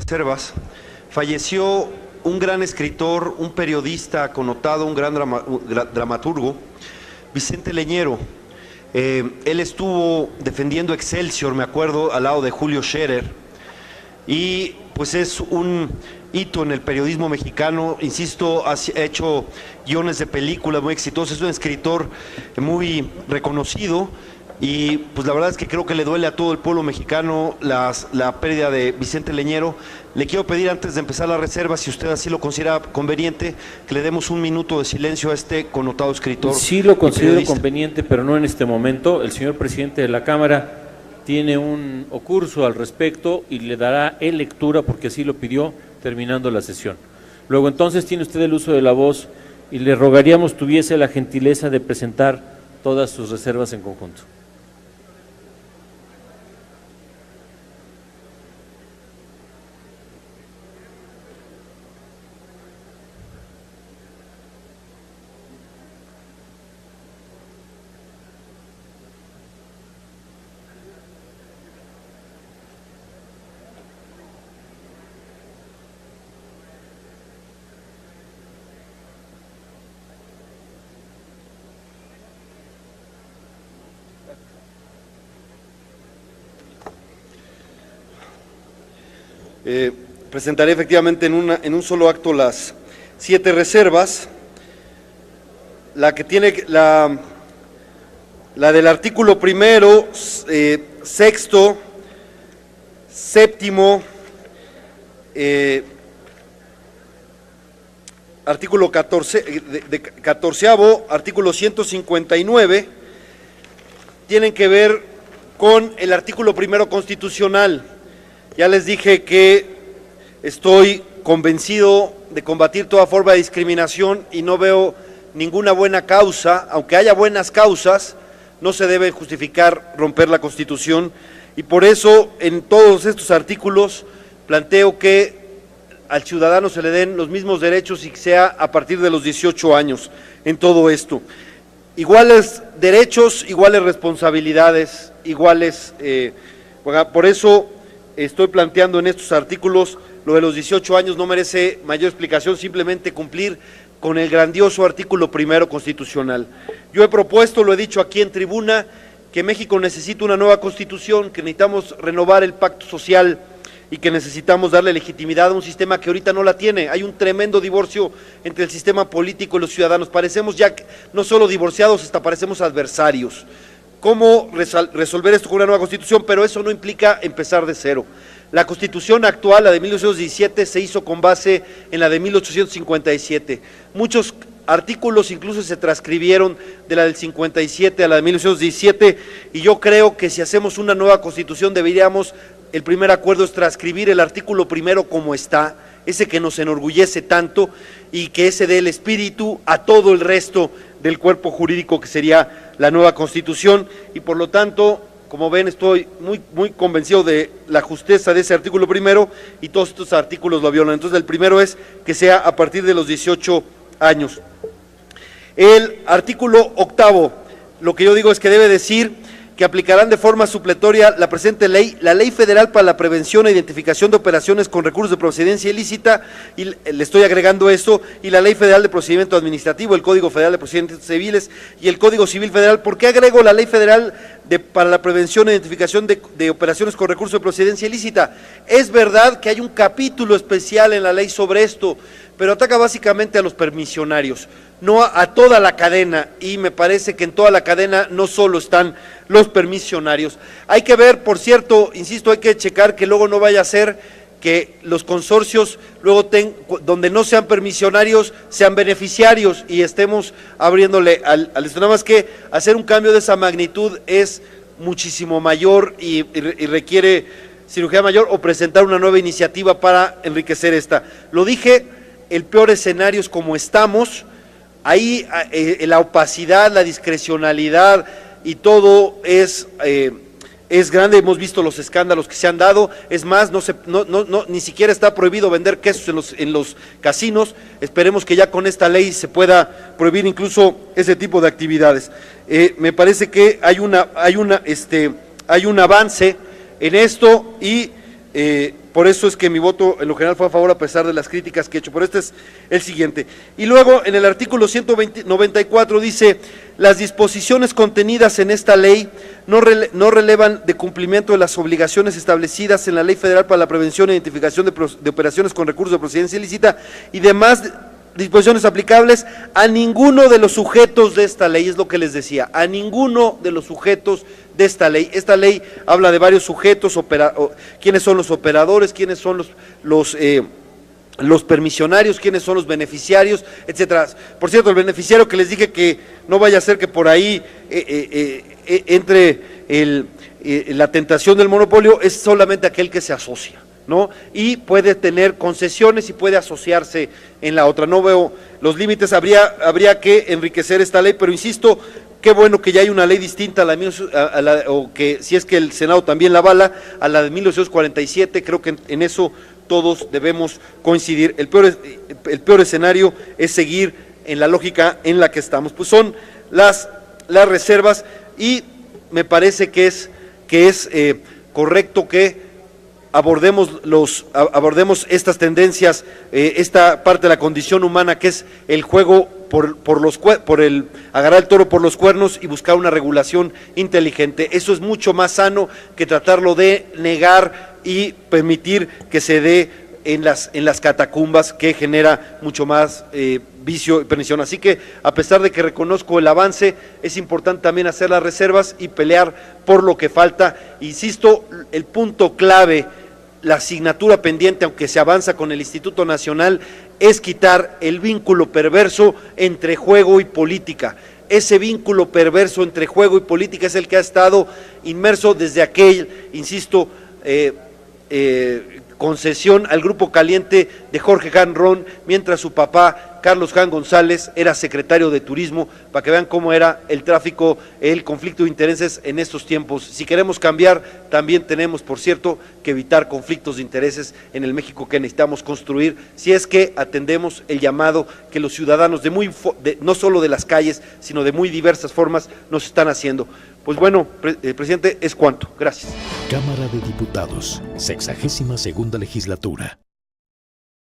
reservas, falleció un gran escritor, un periodista connotado, un gran dramaturgo, Vicente Leñero. Él estuvo defendiendo Excelsior, me acuerdo, al lado de Julio Scherer, y pues es un hito en el periodismo mexicano. Insisto, ha hecho guiones de películas muy exitosos, es un escritor muy reconocido. Y pues la verdad es que creo que le duele a todo el pueblo mexicano la pérdida de Vicente Leñero. Le quiero pedir, antes de empezar la reserva, si usted así lo considera conveniente, que le demos un minuto de silencio a este connotado escritor. Sí lo considero conveniente, pero no en este momento. El señor presidente de la Cámara tiene un curso al respecto y le dará él lectura, porque así lo pidió, terminando la sesión. Luego entonces tiene usted el uso de la voz y le rogaríamos tuviese la gentileza de presentar todas sus reservas en conjunto. Presentaré efectivamente en un solo acto las 7 reservas. La que tiene la del artículo primero, sexto, séptimo, artículo 14avo, artículo 159, tienen que ver con el artículo primero constitucional. Ya les dije que estoy convencido de combatir toda forma de discriminación y no veo ninguna buena causa, aunque haya buenas causas, no se debe justificar romper la Constitución, y por eso en todos estos artículos planteo que al ciudadano se le den los mismos derechos y que sea a partir de los 18 años en todo esto. Iguales derechos, iguales responsabilidades, iguales, por eso estoy planteando en estos artículos lo de los 18 años. No merece mayor explicación, simplemente cumplir con el grandioso artículo primero constitucional. Yo he propuesto, lo he dicho aquí en tribuna, que México necesita una nueva constitución, que necesitamos renovar el pacto social y que necesitamos darle legitimidad a un sistema que ahorita no la tiene. Hay un tremendo divorcio entre el sistema político y los ciudadanos. Parecemos ya no solo divorciados, hasta parecemos adversarios. ¿Cómo resolver esto con una nueva constitución? Pero eso no implica empezar de cero. La constitución actual, la de 1917, se hizo con base en la de 1857. Muchos artículos incluso se transcribieron de la del 57 a la de 1917, y yo creo que si hacemos una nueva constitución deberíamos, el primer acuerdo es transcribir el artículo primero como está, ese que nos enorgullece tanto, y que ese dé el espíritu a todo el resto del cuerpo jurídico que sería la nueva Constitución. Y por lo tanto, como ven, estoy muy convencido de la justeza de ese artículo primero, y todos estos artículos lo violan. Entonces el primero es que sea a partir de los 18 años. El artículo octavo, lo que yo digo es que debe decir que aplicarán de forma supletoria la presente ley, la Ley Federal para la Prevención e Identificación de Operaciones con Recursos de Procedencia Ilícita, y le estoy agregando esto, y la Ley Federal de Procedimiento Administrativo, el Código Federal de Procedimientos Civiles y el Código Civil Federal. ¿Por qué agrego la Ley Federal para la Prevención e Identificación de Operaciones con Recursos de Procedencia Ilícita? Es verdad que hay un capítulo especial en la ley sobre esto, pero ataca básicamente a los permisionarios, no a toda la cadena, y me parece que en toda la cadena no solo están los permisionarios. Hay que ver, por cierto, insisto, hay que checar que luego no vaya a ser que los consorcios luego donde no sean permisionarios sean beneficiarios y estemos abriéndole al esto. Nada más que hacer un cambio de esa magnitud es muchísimo mayor y requiere cirugía mayor, o presentar una nueva iniciativa para enriquecer esta. Lo dije, el peor escenario es como estamos. Ahí la opacidad, la discrecionalidad y todo es grande. Hemos visto los escándalos que se han dado. Es más, ni siquiera está prohibido vender quesos en los casinos. Esperemos que ya con esta ley se pueda prohibir incluso ese tipo de actividades. Me parece que hay un avance en esto, y Por eso es que mi voto en lo general fue a favor a pesar de las críticas que he hecho, pero este es el siguiente. Y luego en el artículo 194 dice, las disposiciones contenidas en esta ley no relevan de cumplimiento de las obligaciones establecidas en la Ley Federal para la Prevención e Identificación de Operaciones con Recursos de Procedencia Ilícita y demás disposiciones aplicables a ninguno de los sujetos de esta ley, es lo que les decía, a ninguno de los sujetos de esta ley. Esta ley habla de varios sujetos, quiénes son los operadores, quiénes son los permisionarios, quiénes son los beneficiarios, etcétera. Por cierto, el beneficiario que les dije que no vaya a ser que por ahí entre la tentación del monopolio, es solamente aquel que se asocia, ¿no? Y puede tener concesiones y puede asociarse en la otra. No veo los límites, habría que enriquecer esta ley, pero insisto, qué bueno que ya hay una ley distinta o que si es que el Senado también la avala, a la de 1947, creo que en eso todos debemos coincidir. El peor escenario es seguir en la lógica en la que estamos. Pues son las reservas y me parece que es correcto que abordemos estas tendencias, esta parte de la condición humana que es el juego por el agarrar el toro por los cuernos y buscar una regulación inteligente. Eso es mucho más sano que tratarlo de negar y permitir que se dé en las catacumbas, que genera mucho más vicio y perdición. Así que, a pesar de que reconozco el avance, es importante también hacer las reservas y pelear por lo que falta. Insisto, el punto clave, la asignatura pendiente, aunque se avanza con el Instituto Nacional, es quitar el vínculo perverso entre juego y política. Ese vínculo perverso entre juego y política es el que ha estado inmerso desde aquel, insisto, concesión al Grupo Caliente de Jorge Jan Ron, mientras su papá, Carlos Jan González, era secretario de Turismo, para que vean cómo era el tráfico, el conflicto de intereses en estos tiempos. Si queremos cambiar, también tenemos, por cierto, que evitar conflictos de intereses en el México que necesitamos construir, si es que atendemos el llamado que los ciudadanos no solo de las calles, sino de muy diversas formas nos están haciendo. Pues bueno, presidente, es cuanto. Gracias. Cámara de Diputados, 62ª Legislatura.